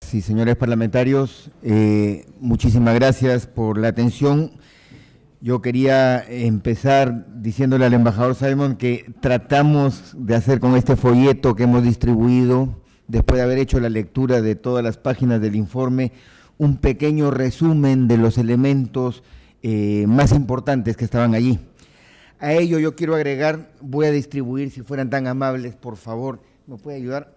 Señoras y señores parlamentarios, muchísimas gracias por la atención. Yo quería empezar diciéndole al embajador Simon que tratamos de hacer con este folleto que hemos distribuido, después de haber hecho la lectura de todas las páginas del informe, un pequeño resumen de los elementos más importantes que estaban allí. A ello yo quiero agregar, voy a distribuir, si fueran tan amables, por favor, ¿me puede ayudar?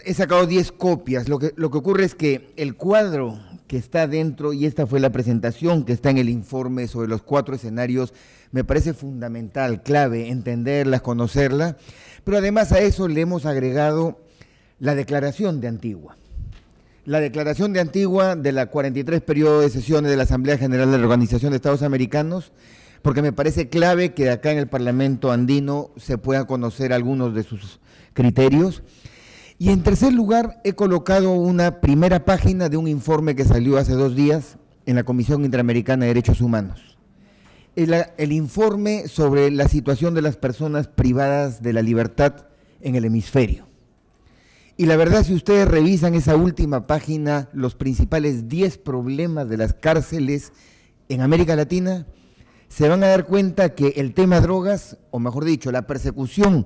He sacado 10 copias. Lo que ocurre es que el cuadro que está dentro, y esta fue la presentación que está en el informe sobre los 4 escenarios, me parece fundamental, clave, entenderla, conocerla, pero además a eso le hemos agregado la Declaración de Antigua. La Declaración de Antigua de la 43 periodo de sesiones de la Asamblea General de la Organización de Estados Americanos, porque me parece clave que acá en el Parlamento andino se puedan conocer algunos de sus criterios. Y en tercer lugar, he colocado una primera página de un informe que salió hace 2 días en la Comisión Interamericana de Derechos Humanos. El informe sobre la situación de las personas privadas de la libertad en el hemisferio. Y la verdad, si ustedes revisan esa última página, los principales 10 problemas de las cárceles en América Latina, se van a dar cuenta que el tema drogas, o mejor dicho, la persecución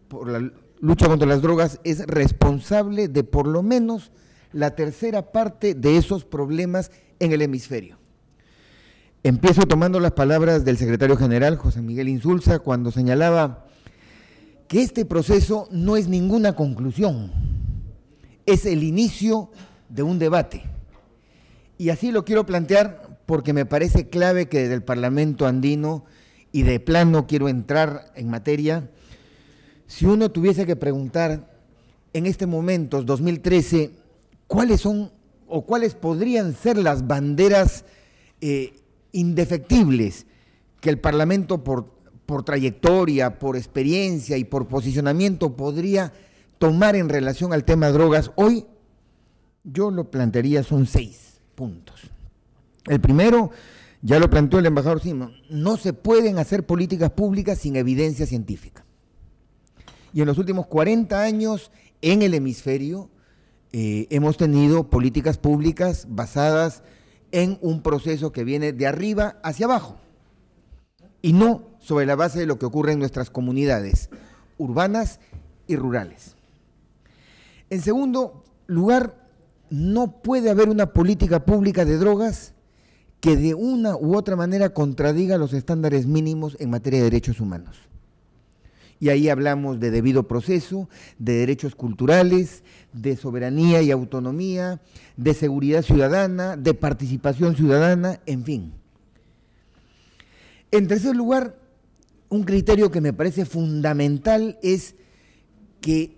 por la lucha contra las drogas es responsable de por lo menos la tercera parte de esos problemas en el hemisferio. Empiezo tomando las palabras del secretario general, José Miguel Insulza, cuando señalaba que este proceso no es ninguna conclusión, es el inicio de un debate. Y así lo quiero plantear porque me parece clave que desde el Parlamento andino, y de plano quiero entrar en materia, si uno tuviese que preguntar en este momento, 2013, cuáles son o cuáles podrían ser las banderas indefectibles que el Parlamento por trayectoria, por experiencia y por posicionamiento podría tomar en relación al tema de drogas, hoy yo lo plantearía, son 6 puntos. El primero, ya lo planteó el embajador Simon, no se pueden hacer políticas públicas sin evidencia científica. Y en los últimos 40 años en el hemisferio hemos tenido políticas públicas basadas en un proceso que viene de arriba hacia abajo y no sobre la base de lo que ocurre en nuestras comunidades urbanas y rurales. En segundo lugar, no puede haber una política pública de drogas que de una u otra manera contradiga los estándares mínimos en materia de derechos humanos. Y ahí hablamos de debido proceso, de derechos culturales, de soberanía y autonomía, de seguridad ciudadana, de participación ciudadana, en fin. En tercer lugar, un criterio que me parece fundamental es que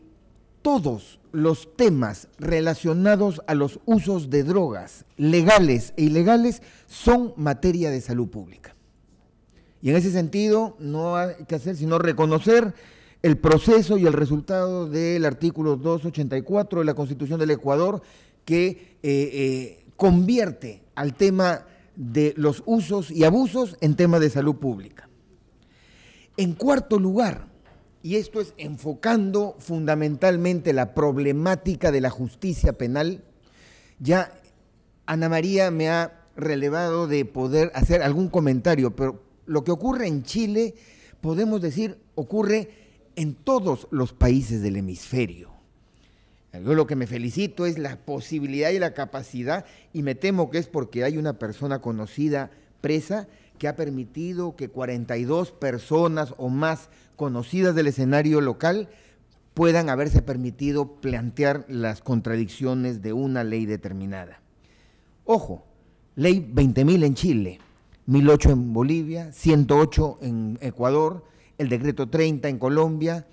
todos los temas relacionados a los usos de drogas, legales e ilegales, son materia de salud pública. Y en ese sentido no hay que hacer sino reconocer el proceso y el resultado del artículo 284 de la Constitución del Ecuador que convierte al tema de los usos y abusos en tema de salud pública. En cuarto lugar, y esto es enfocando fundamentalmente la problemática de la justicia penal, ya Ana María me ha relevado de poder hacer algún comentario, pero lo que ocurre en Chile, podemos decir, ocurre en todos los países del hemisferio. Yo lo que me felicito es la posibilidad y la capacidad, y me temo que es porque hay una persona conocida presa que ha permitido que 42 personas o más conocidas del escenario local puedan haberse permitido plantear las contradicciones de una ley determinada. Ojo, ley 20.000 en Chile, 1008 en Bolivia, 108 en Ecuador, el decreto 30 en Colombia,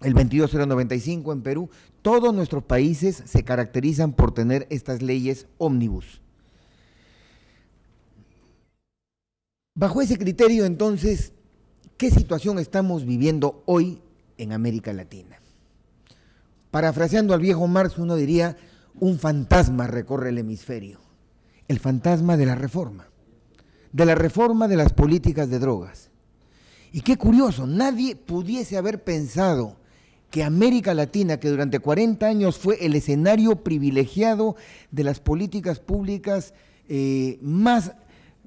el 22095 en Perú. Todos nuestros países se caracterizan por tener estas leyes ómnibus. Bajo ese criterio, entonces, ¿qué situación estamos viviendo hoy en América Latina? Parafraseando al viejo Marx, uno diría, un fantasma recorre el hemisferio, el fantasma de la reforma de las políticas de drogas. Y qué curioso, nadie pudiese haber pensado que América Latina, que durante 40 años fue el escenario privilegiado de las políticas públicas más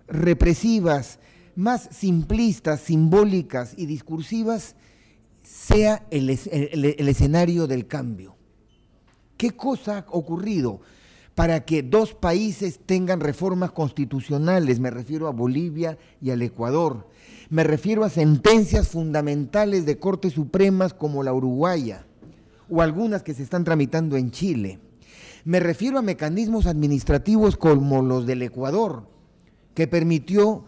represivas, más simplistas, simbólicas y discursivas, sea el escenario del cambio. ¿Qué cosa ha ocurrido para que dos países tengan reformas constitucionales? Me refiero a Bolivia y al Ecuador. Me refiero a sentencias fundamentales de Cortes Supremas como la uruguaya o algunas que se están tramitando en Chile. Me refiero a mecanismos administrativos como los del Ecuador, que permitió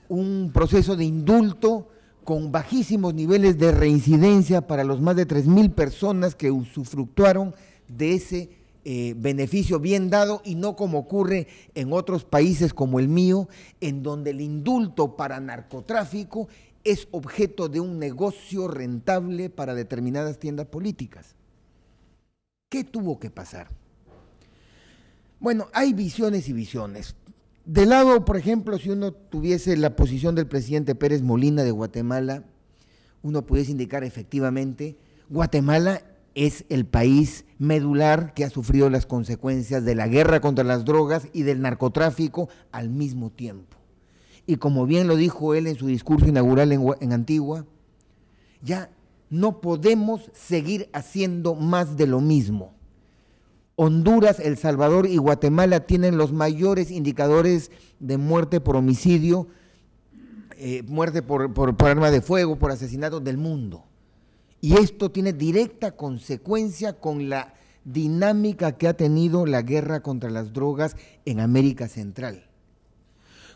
un proceso de indulto con bajísimos niveles de reincidencia para los más de 3.000 personas que usufructuaron de ese beneficio bien dado, y no como ocurre en otros países como el mío, en donde el indulto para narcotráfico es objeto de un negocio rentable para determinadas tiendas políticas. ¿Qué tuvo que pasar? Bueno, hay visiones y visiones. De lado, por ejemplo, si uno tuviese la posición del presidente Pérez Molina de Guatemala, uno pudiese indicar efectivamente, Guatemala es el país medular que ha sufrido las consecuencias de la guerra contra las drogas y del narcotráfico al mismo tiempo. Y como bien lo dijo él en su discurso inaugural en Antigua, ya no podemos seguir haciendo más de lo mismo. Honduras, El Salvador y Guatemala tienen los mayores indicadores de muerte por homicidio, muerte por arma de fuego, por asesinato del mundo. Y esto tiene directa consecuencia con la dinámica que ha tenido la guerra contra las drogas en América Central.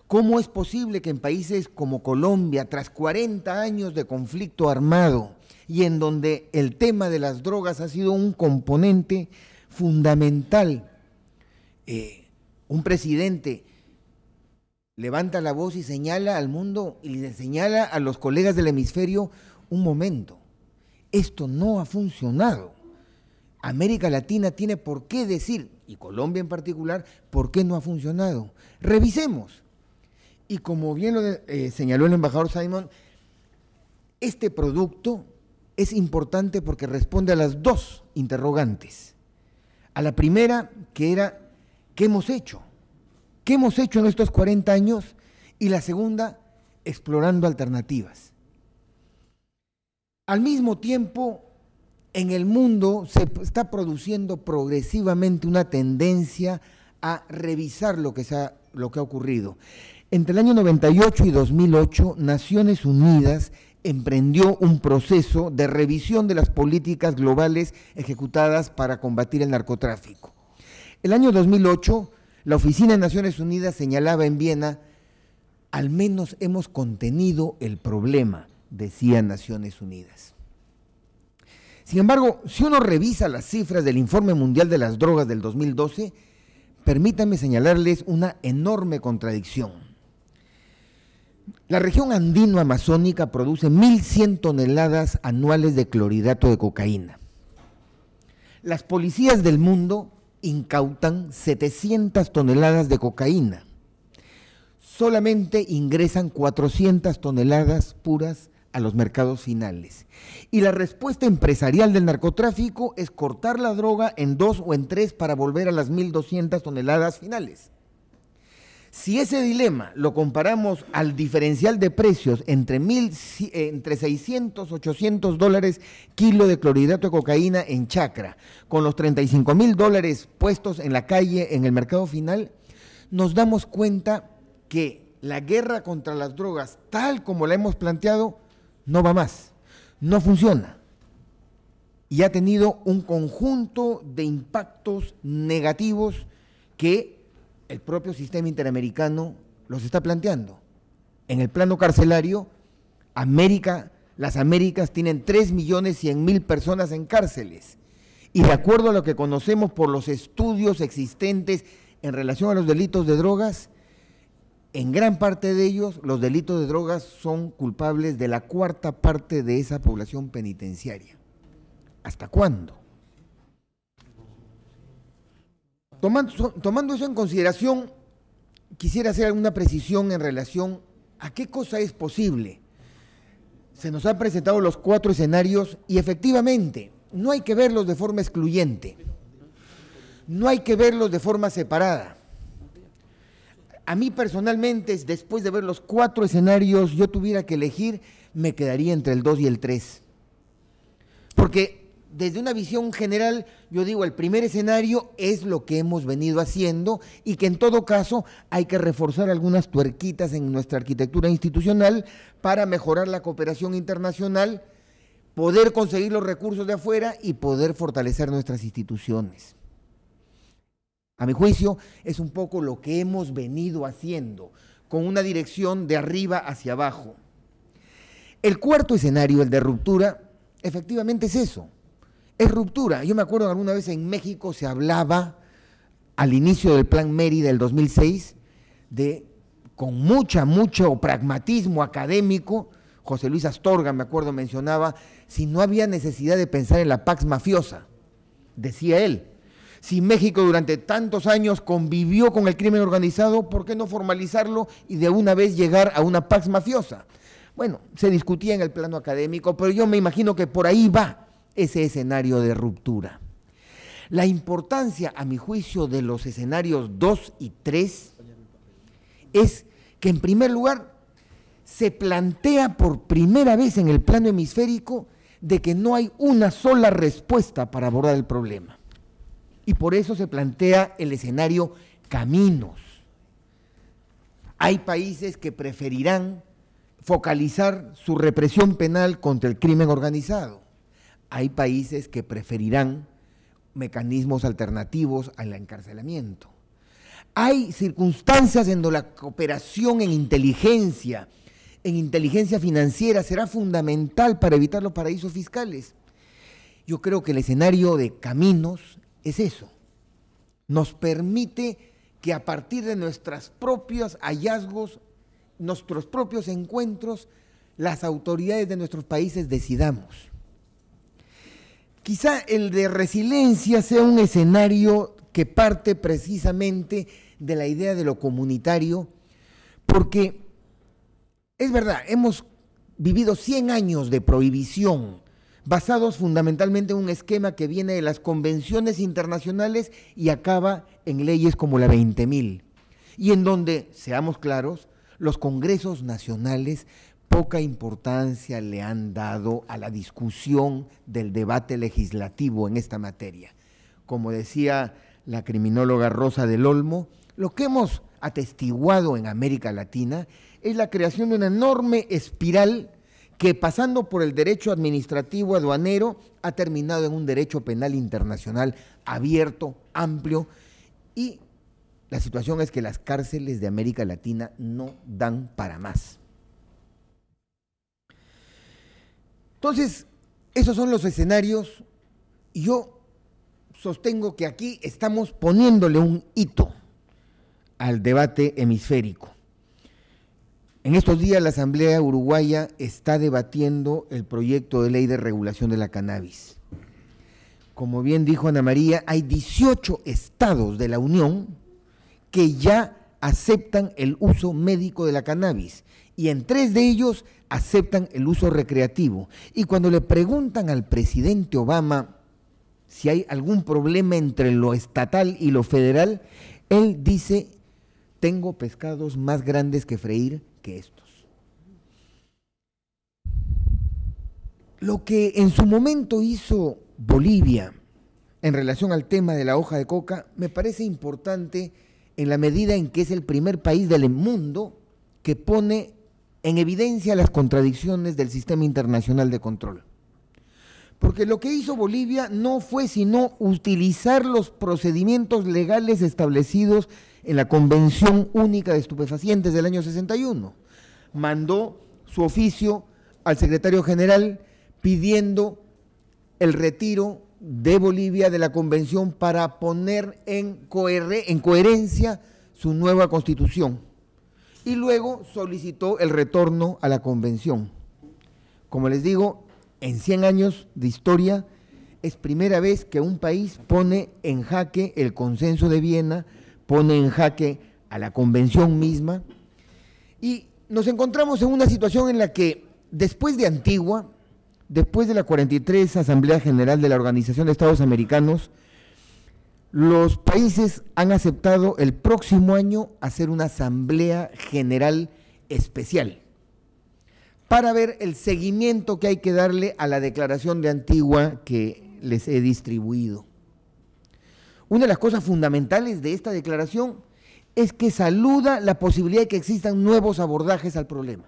¿Cómo es posible que en países como Colombia, tras 40 años de conflicto armado y en donde el tema de las drogas ha sido un componente fundamental, un presidente levanta la voz y señala al mundo y le señala a los colegas del hemisferio: un momento, esto no ha funcionado? América Latina tiene por qué decir, y Colombia en particular, por qué no ha funcionado. Revisemos. Y como bien lo señaló el embajador Simon, este producto es importante porque responde a las dos interrogantes. A la primera, que era, ¿qué hemos hecho? ¿Qué hemos hecho en estos 40 años? Y la segunda, explorando alternativas. Al mismo tiempo, en el mundo se está produciendo progresivamente una tendencia a revisar lo que ha ocurrido. Entre el año 98 y 2008, Naciones Unidas emprendió un proceso de revisión de las políticas globales ejecutadas para combatir el narcotráfico. El año 2008, la Oficina de Naciones Unidas señalaba en Viena: al menos hemos contenido el problema, decía Naciones Unidas. Sin embargo, si uno revisa las cifras del Informe Mundial de las Drogas del 2012, permítanme señalarles una enorme contradicción. La región andino-amazónica produce 1.100 toneladas anuales de clorhidrato de cocaína. Las policías del mundo incautan 700 toneladas de cocaína. Solamente ingresan 400 toneladas puras a los mercados finales. Y la respuesta empresarial del narcotráfico es cortar la droga en 2 o en 3 para volver a las 1.200 toneladas finales. Si ese dilema lo comparamos al diferencial de precios entre 600 800 dólares kilo de clorhidrato de cocaína en chacra, con los 35.000 dólares puestos en la calle en el mercado final, nos damos cuenta que la guerra contra las drogas, tal como la hemos planteado, no va más, no funciona. Y ha tenido un conjunto de impactos negativos que el propio sistema interamericano los está planteando. En el plano carcelario, las Américas tienen 3.100.000 personas en cárceles. Y de acuerdo a lo que conocemos por los estudios existentes en relación a los delitos de drogas, en gran parte de ellos los delitos de drogas son culpables de la 1/4 parte de esa población penitenciaria. ¿Hasta cuándo? Tomando eso en consideración, quisiera hacer alguna precisión en relación a qué cosa es posible. Se nos han presentado los 4 escenarios y efectivamente no hay que verlos de forma excluyente, no hay que verlos de forma separada. A mí personalmente, después de ver los 4 escenarios, yo tuviera que elegir, me quedaría entre el 2 y el 3. Porque desde una visión general, yo digo, el primer escenario es lo que hemos venido haciendo y que en todo caso hay que reforzar algunas tuerquitas en nuestra arquitectura institucional para mejorar la cooperación internacional, poder conseguir los recursos de afuera y poder fortalecer nuestras instituciones. A mi juicio, es un poco lo que hemos venido haciendo, con una dirección de arriba hacia abajo. El cuarto escenario, el de ruptura, efectivamente es eso, es ruptura. Yo me acuerdo que alguna vez en México se hablaba, al inicio del Plan Mérida del 2006, con mucho pragmatismo académico, José Luis Astorga, me acuerdo, mencionaba, si no había necesidad de pensar en la pax mafiosa, decía él. Si México durante tantos años convivió con el crimen organizado, ¿por qué no formalizarlo y de una vez llegar a una pax mafiosa? Bueno, se discutía en el plano académico, pero yo me imagino que por ahí va ese escenario de ruptura. La importancia, a mi juicio, de los escenarios 2 y 3 es que, en primer lugar, se plantea por primera vez en el plano hemisférico de que no hay una sola respuesta para abordar el problema. Y por eso se plantea el escenario caminos. Hay países que preferirán focalizar su represión penal contra el crimen organizado. Hay países que preferirán mecanismos alternativos al encarcelamiento. Hay circunstancias en donde la cooperación en inteligencia financiera será fundamental para evitar los paraísos fiscales. Yo creo que el escenario de caminos es eso, nos permite que a partir de nuestros propios hallazgos, nuestros propios encuentros, las autoridades de nuestros países decidamos. Quizá el de resiliencia sea un escenario que parte precisamente de la idea de lo comunitario, porque es verdad, hemos vivido 100 años de prohibición, basados fundamentalmente en un esquema que viene de las convenciones internacionales y acaba en leyes como la 20.000, y en donde, seamos claros, los congresos nacionales poca importancia le han dado a la discusión del debate legislativo en esta materia. Como decía la criminóloga Rosa del Olmo, lo que hemos atestiguado en América Latina es la creación de una enorme espiral que, pasando por el derecho administrativo aduanero, ha terminado en un derecho penal internacional abierto, amplio, y la situación es que las cárceles de América Latina no dan para más. Entonces, esos son los escenarios, y yo sostengo que aquí estamos poniéndole un hito al debate hemisférico. En estos días la Asamblea Uruguaya está debatiendo el proyecto de ley de regulación de la cannabis. Como bien dijo Ana María, hay 18 estados de la Unión que ya aceptan el uso médico de la cannabis y en 3 de ellos aceptan el uso recreativo. Y cuando le preguntan al presidente Obama si hay algún problema entre lo estatal y lo federal, él dice: tengo pescados más grandes que freír que estos. Lo que en su momento hizo Bolivia en relación al tema de la hoja de coca me parece importante en la medida en que es el primer país del mundo que pone en evidencia las contradicciones del sistema internacional de control. Porque lo que hizo Bolivia no fue sino utilizar los procedimientos legales establecidos en la Convención Única de Estupefacientes del año 61. Mandó su oficio al secretario general pidiendo el retiro de Bolivia de la convención para poner en coherencia su nueva constitución. Y luego solicitó el retorno a la convención. Como les digo, en 100 años de historia es primera vez que un país pone en jaque el consenso de Viena, pone en jaque a la convención misma, y nos encontramos en una situación en la que, después de Antigua, después de la 43 Asamblea General de la Organización de Estados Americanos, los países han aceptado el próximo año hacer una Asamblea General especial para ver el seguimiento que hay que darle a la declaración de Antigua que les he distribuido. Una de las cosas fundamentales de esta declaración es que saluda la posibilidad de que existan nuevos abordajes al problema.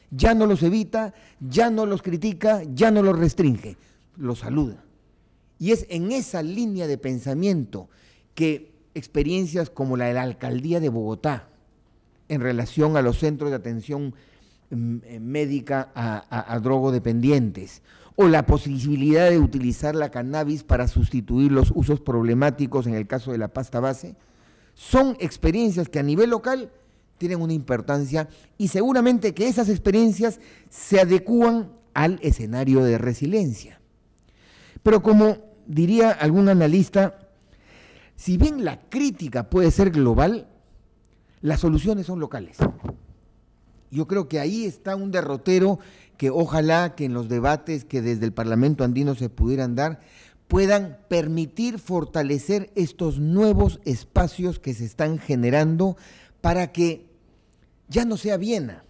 Ya no los evita, ya no los critica, ya no los restringe, los saluda. Y es en esa línea de pensamiento que experiencias como la de la Alcaldía de Bogotá, en relación a los centros de atención médica a drogodependientes, o la posibilidad de utilizar la cannabis para sustituir los usos problemáticos en el caso de la pasta base, son experiencias que a nivel local tienen una importancia y seguramente que esas experiencias se adecúan al escenario de resiliencia. Pero como diría algún analista, si bien la crítica puede ser global, las soluciones son locales. Yo creo que ahí está un derrotero que ojalá que en los debates que desde el Parlamento andino se pudieran dar, puedan permitir fortalecer estos nuevos espacios que se están generando para que ya no sea Viena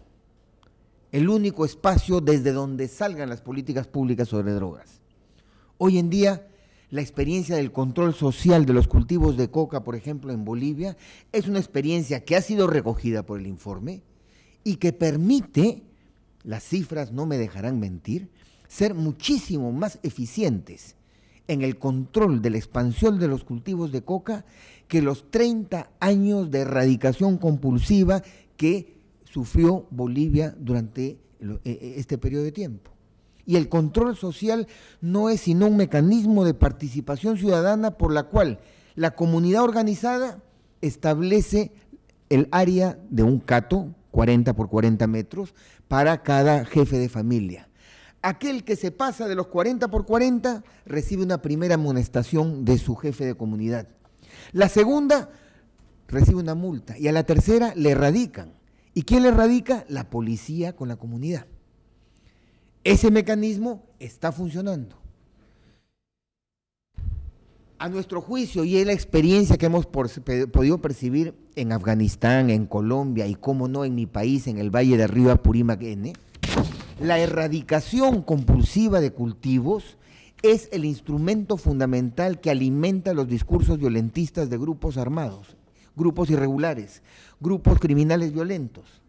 el único espacio desde donde salgan las políticas públicas sobre drogas. Hoy en día, la experiencia del control social de los cultivos de coca, por ejemplo, en Bolivia, es una experiencia que ha sido recogida por el informe y que permite, las cifras no me dejarán mentir, ser muchísimo más eficientes en el control de la expansión de los cultivos de coca que los 30 años de erradicación compulsiva que sufrió Bolivia durante este periodo de tiempo. Y el control social no es sino un mecanismo de participación ciudadana por la cual la comunidad organizada establece el área de un cato, 40 por 40 metros, para cada jefe de familia. Aquel que se pasa de los 40 por 40 recibe una primera amonestación de su jefe de comunidad. La segunda recibe una multa y a la tercera le erradican. ¿Y quién le erradica? La policía con la comunidad. Ese mecanismo está funcionando. A nuestro juicio, y es la experiencia que hemos podido percibir en Afganistán, en Colombia y, cómo no, en mi país, en el Valle de Río Apurímac, la erradicación compulsiva de cultivos es el instrumento fundamental que alimenta los discursos violentistas de grupos armados, grupos irregulares, grupos criminales violentos.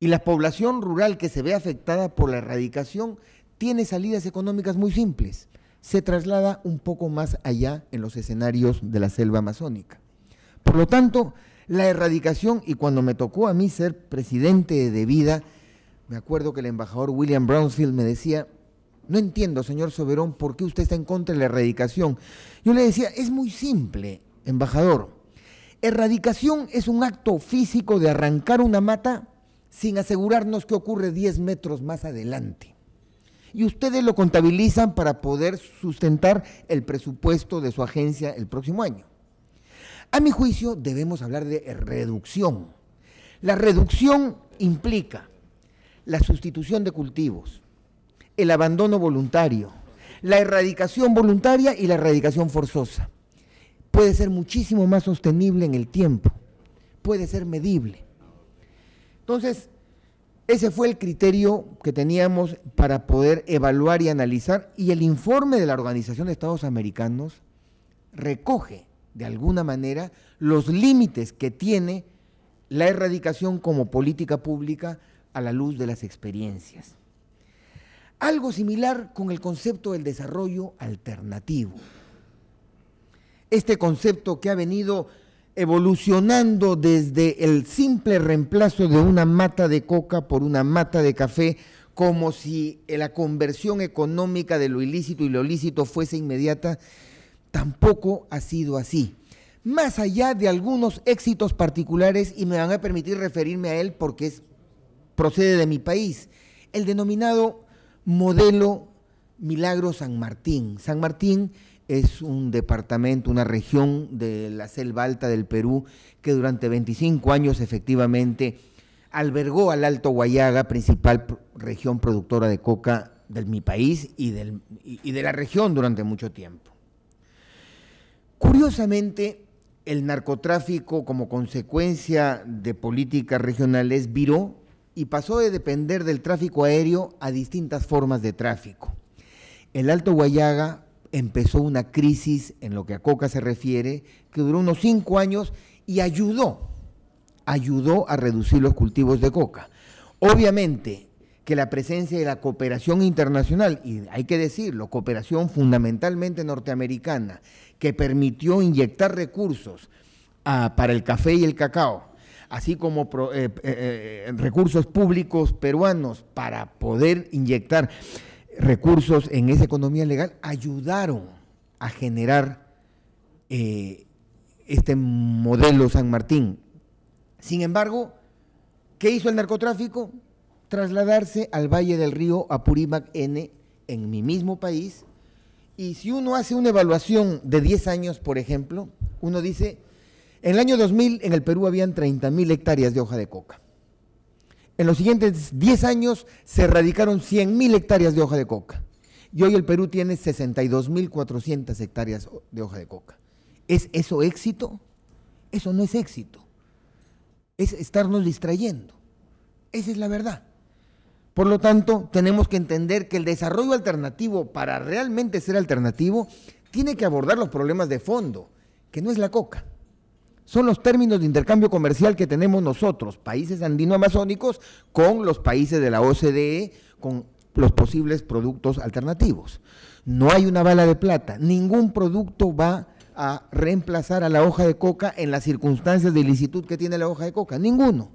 Y la población rural que se ve afectada por la erradicación tiene salidas económicas muy simples. Se traslada un poco más allá en los escenarios de la selva amazónica. Por lo tanto, la erradicación, y cuando me tocó a mí ser presidente de Vida, me acuerdo que el embajador William Brownsfield me decía, no entiendo, señor Soberón, ¿por qué usted está en contra de la erradicación? Yo le decía, es muy simple, embajador. Erradicación es un acto físico de arrancar una mata sin asegurarnos qué ocurre 10 metros más adelante. Y ustedes lo contabilizan para poder sustentar el presupuesto de su agencia el próximo año. A mi juicio, debemos hablar de reducción. La reducción implica la sustitución de cultivos, el abandono voluntario, la erradicación voluntaria y la erradicación forzosa. Puede ser muchísimo más sostenible en el tiempo, puede ser medible. Entonces, ese fue el criterio que teníamos para poder evaluar y analizar, y el informe de la Organización de Estados Americanos recoge, de alguna manera, los límites que tiene la erradicación como política pública a la luz de las experiencias. Algo similar con el concepto del desarrollo alternativo. Este concepto que ha venido evolucionando desde el simple reemplazo de una mata de coca por una mata de café, como si la conversión económica de lo ilícito y lo lícito fuese inmediata, tampoco ha sido así. Más allá de algunos éxitos particulares, y me van a permitir referirme a él porque procede de mi país, el denominado modelo Milagro San Martín. San Martín es un departamento, una región de la selva alta del Perú que durante 25 años efectivamente albergó al Alto Guayaga, principal región productora de coca de mi país y de la región durante mucho tiempo. Curiosamente, el narcotráfico, como consecuencia de políticas regionales, viró y pasó de depender del tráfico aéreo a distintas formas de tráfico. El Alto Guayaga empezó una crisis en lo que a coca se refiere, que duró unos 5 años y ayudó a reducir los cultivos de coca. Obviamente que la presencia de la cooperación internacional, y hay que decirlo, cooperación fundamentalmente norteamericana, que permitió inyectar recursos para el café y el cacao, así como recursos públicos peruanos para poder inyectar recursos en esa economía legal, ayudaron a generar este modelo San Martín. Sin embargo, ¿qué hizo el narcotráfico? Trasladarse al Valle del Río Apurímac N, en mi mismo país, y si uno hace una evaluación de 10 años, por ejemplo, uno dice, en el año 2000 en el Perú habían 30.000 hectáreas de hoja de coca. En los siguientes 10 años se erradicaron 100.000 hectáreas de hoja de coca. Y hoy el Perú tiene 62.400 hectáreas de hoja de coca. ¿Es eso éxito? Eso no es éxito. Es estarnos distrayendo. Esa es la verdad. Por lo tanto, tenemos que entender que el desarrollo alternativo, para realmente ser alternativo, tiene que abordar los problemas de fondo, que no es la coca. Son los términos de intercambio comercial que tenemos nosotros, países andino-amazónicos, con los países de la OCDE, con los posibles productos alternativos. No hay una bala de plata, ningún producto va a reemplazar a la hoja de coca en las circunstancias de ilicitud que tiene la hoja de coca, ninguno.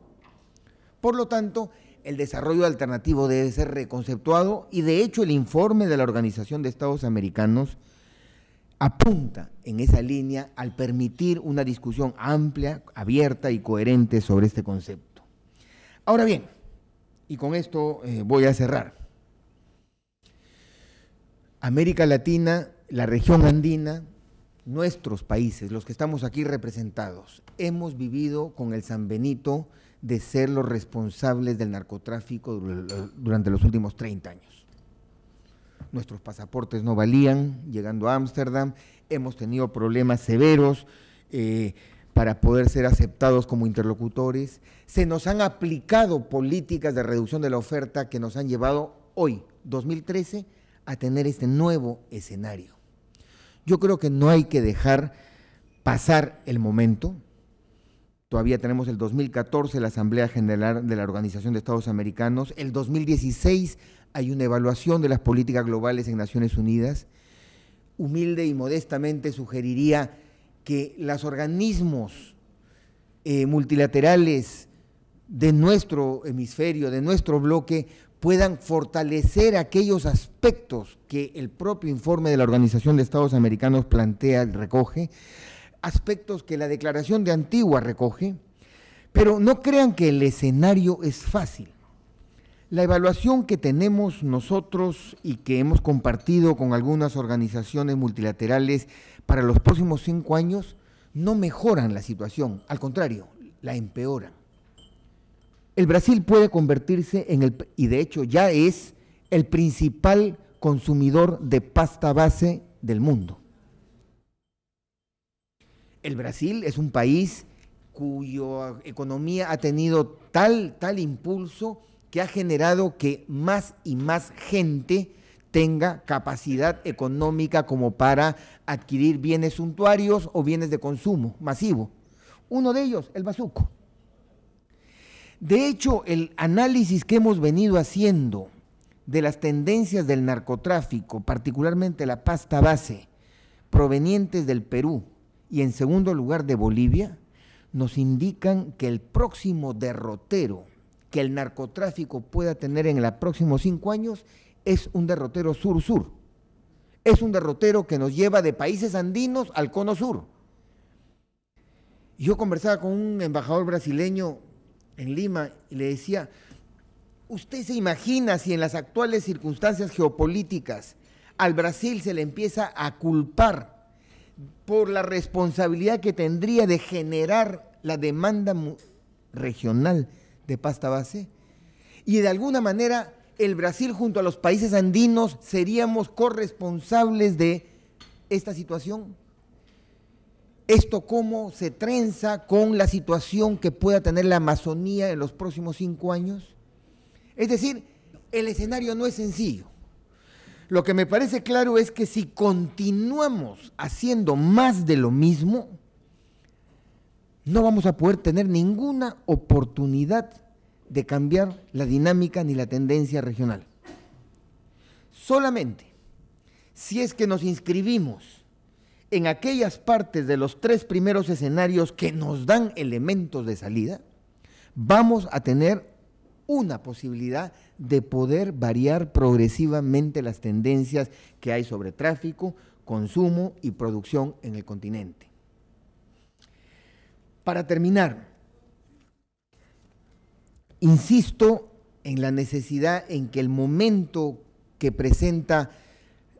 Por lo tanto, el desarrollo alternativo debe ser reconceptuado y de hecho el informe de la Organización de Estados Americanos apunta en esa línea al permitir una discusión amplia, abierta y coherente sobre este concepto. Ahora bien, y con esto voy a cerrar, América Latina, la región andina, nuestros países, los que estamos aquí representados, hemos vivido con el San Benito de ser los responsables del narcotráfico durante los últimos 30 años. Nuestros pasaportes no valían, llegando a Ámsterdam, hemos tenido problemas severos para poder ser aceptados como interlocutores, se nos han aplicado políticas de reducción de la oferta que nos han llevado hoy, 2013, a tener este nuevo escenario. Yo creo que no hay que dejar pasar el momento. Todavía tenemos el 2014, la Asamblea General de la Organización de Estados Americanos. El 2016 hay una evaluación de las políticas globales en Naciones Unidas. Humilde y modestamente sugeriría que los organismos multilaterales de nuestro hemisferio, de nuestro bloque, puedan fortalecer aquellos aspectos que el propio informe de la Organización de Estados Americanos plantea y recoge, aspectos que la Declaración de Antigua recoge, pero no crean que el escenario es fácil. La evaluación que tenemos nosotros y que hemos compartido con algunas organizaciones multilaterales para los próximos 5 años no mejoran la situación, al contrario, la empeoran. El Brasil puede convertirse y de hecho ya es, el principal consumidor de pasta base del mundo. El Brasil es un país cuya economía ha tenido tal impulso que ha generado que más y más gente tenga capacidad económica como para adquirir bienes suntuarios o bienes de consumo masivo. Uno de ellos, el bazuco. De hecho, el análisis que hemos venido haciendo de las tendencias del narcotráfico, particularmente la pasta base, provenientes del Perú y en segundo lugar de Bolivia, nos indican que el próximo derrotero que el narcotráfico pueda tener en los próximos 5 años es un derrotero sur-sur. Es un derrotero que nos lleva de países andinos al cono sur. Yo conversaba con un embajador brasileño en Lima y le decía, ¿usted se imagina si en las actuales circunstancias geopolíticas al Brasil se le empieza a culpar por la responsabilidad que tendría de generar la demanda regional de pasta base, y de alguna manera el Brasil junto a los países andinos seríamos corresponsables de esta situación. ¿Esto cómo se trenza con la situación que pueda tener la Amazonía en los próximos 5 años? Es decir, el escenario no es sencillo. Lo que me parece claro es que si continuamos haciendo más de lo mismo, no vamos a poder tener ninguna oportunidad de cambiar la dinámica ni la tendencia regional. Solamente si es que nos inscribimos en aquellas partes de los 3 primeros escenarios que nos dan elementos de salida, vamos a tener una posibilidad de poder variar progresivamente las tendencias que hay sobre tráfico, consumo y producción en el continente. Para terminar, insisto en la necesidad en que el momento que presenta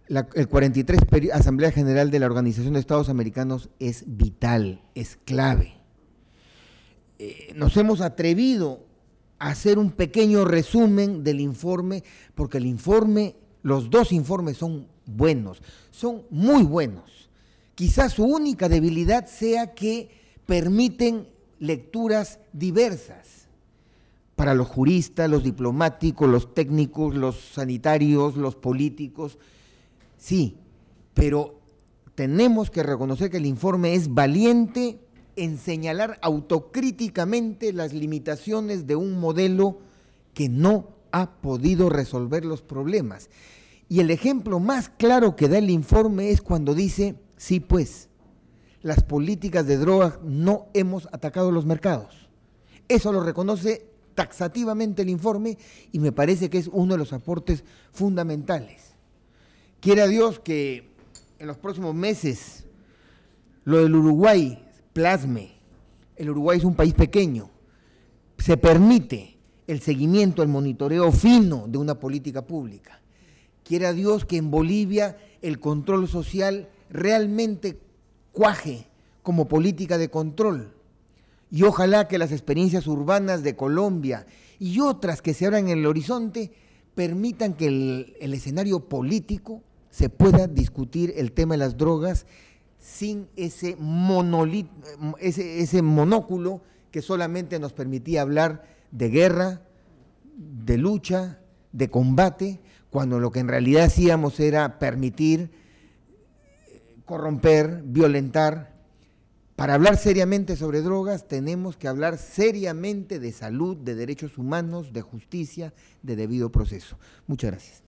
el 43 Asamblea General de la Organización de Estados Americanos es vital, es clave. Nos hemos atrevido a hacer un pequeño resumen del informe, porque el informe, los 2 informes son buenos, son muy buenos. Quizás su única debilidad sea que permiten lecturas diversas para los juristas, los diplomáticos, los técnicos, los sanitarios, los políticos. Sí, pero tenemos que reconocer que el informe es valiente en señalar autocríticamente las limitaciones de un modelo que no ha podido resolver los problemas. Y el ejemplo más claro que da el informe es cuando dice, sí pues, las políticas de drogas no hemos atacado los mercados. Eso lo reconoce taxativamente el informe y me parece que es uno de los aportes fundamentales. Quiera Dios que en los próximos meses lo del Uruguay plasme. El Uruguay es un país pequeño. Se permite el seguimiento, el monitoreo fino de una política pública. Quiera Dios que en Bolivia el control social realmente cuaje como política de control. Y ojalá que las experiencias urbanas de Colombia y otras que se abran en el horizonte permitan que el escenario político se pueda discutir el tema de las drogas sin ese monóculo que solamente nos permitía hablar de guerra, de lucha, de combate, cuando lo que en realidad hacíamos era permitir, corromper, violentar. Para hablar seriamente sobre drogas tenemos que hablar seriamente de salud, de derechos humanos, de justicia, de debido proceso. Muchas gracias.